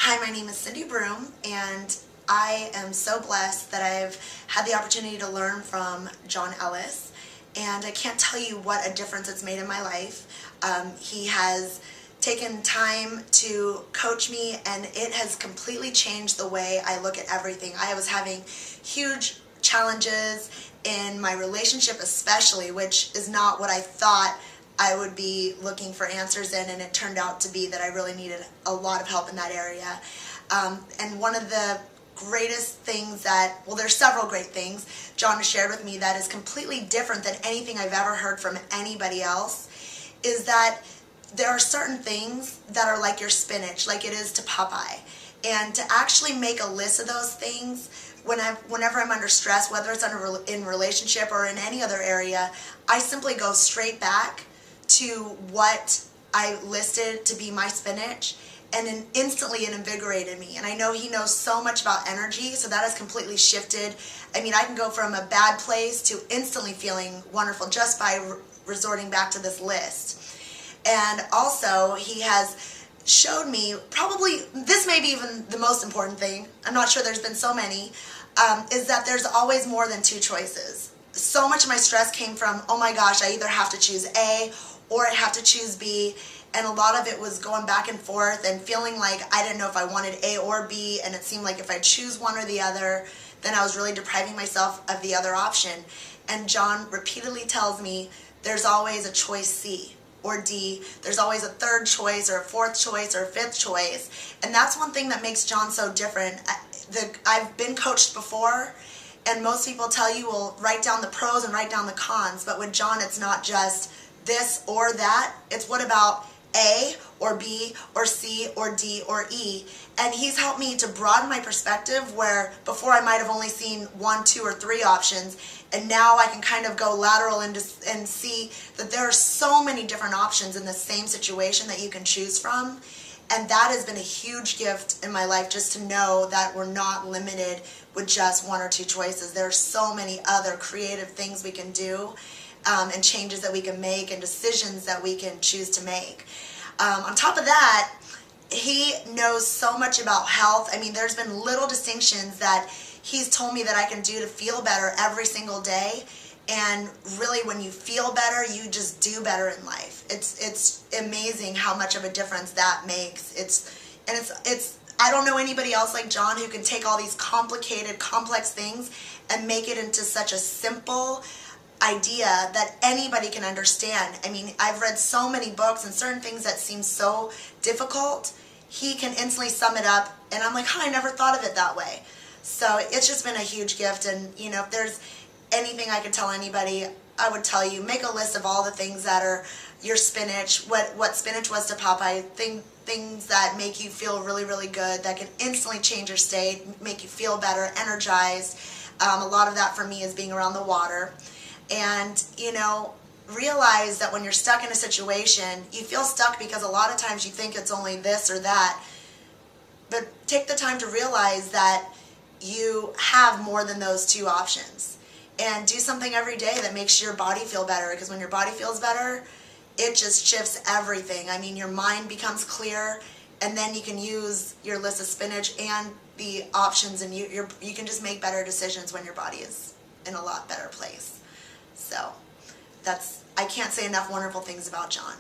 Hi, my name is Cindy Broom, and I am so blessed that I've had the opportunity to learn from John Ellis, and I can't tell you what a difference it's made in my life. He has taken time to coach me, and it has completely changed the way I look at everything. I was having huge challenges in my relationship especially, which is not what I thought I would be looking for answers in, and it turned out to be that I really needed a lot of help in that area. And one of the greatest things that, well, there's several great things John has shared with me that is completely different than anything I've ever heard from anybody else, is that there are certain things that are like your spinach, like it is to Popeye. And to actually make a list of those things whenever I'm under stress, whether it's in relationship or in any other area, I simply go straight back to what I listed to be my spinach, and then instantly it invigorated me. And I know he knows so much about energy, so that has completely shifted. I mean, I can go from a bad place to instantly feeling wonderful just by resorting back to this list. And also, he has showed me, probably, this may be even the most important thing, I'm not sure, there's been so many, is that there's always more than two choices. So much of my stress came from, oh my gosh, I either have to choose A or I have to choose B, and a lot of it was going back and forth and feeling like I didn't know if I wanted A or B, and it seemed like if I choose one or the other, then I was really depriving myself of the other option. And John repeatedly tells me there's always a choice C or D, there's always a third choice or a fourth choice or a fifth choice, and that's one thing that makes John so different. I've been coached before, and most people tell you, well, write down the pros and write down the cons, but with John it's not just this or that, it's what about A or B or C or D or E. And he's helped me to broaden my perspective, where before I might have only seen 1, 2, or 3 options, and now I can kind of go lateral and see that there are so many different options in the same situation that you can choose from. And that has been a huge gift in my life, just to know that we're not limited with just 1 or 2 choices. There are so many other creative things we can do, and changes that we can make, and decisions that we can choose to make. On top of that, he knows so much about health. I mean, there's been little distinctions that he's told me that I can do to feel better every single day. And really, when you feel better, you just do better in life. It's amazing how much of a difference that makes. I don't know anybody else like John who can take all these complicated, complex things and make it into such a simple idea that anybody can understand. I mean, I've read so many books, and certain things that seem so difficult, he can instantly sum it up, and I'm like, I never thought of it that way. So it's just been a huge gift. And you know, if there's anything I could tell anybody, I would tell you, make a list of all the things that are your spinach, what spinach was to Popeye, things that make you feel really, really good, that can instantly change your state, make you feel better, energized. A lot of that for me is being around the water. And, you know, realize that when you're stuck in a situation, you feel stuck because a lot of times you think it's only this or that. But take the time to realize that you have more than those 2 options. And do something every day that makes your body feel better, because when your body feels better, it just shifts everything. I mean, your mind becomes clear, and then you can use your list of spinach and the options, and you can just make better decisions when your body is in a lot better place. So I can't say enough wonderful things about John.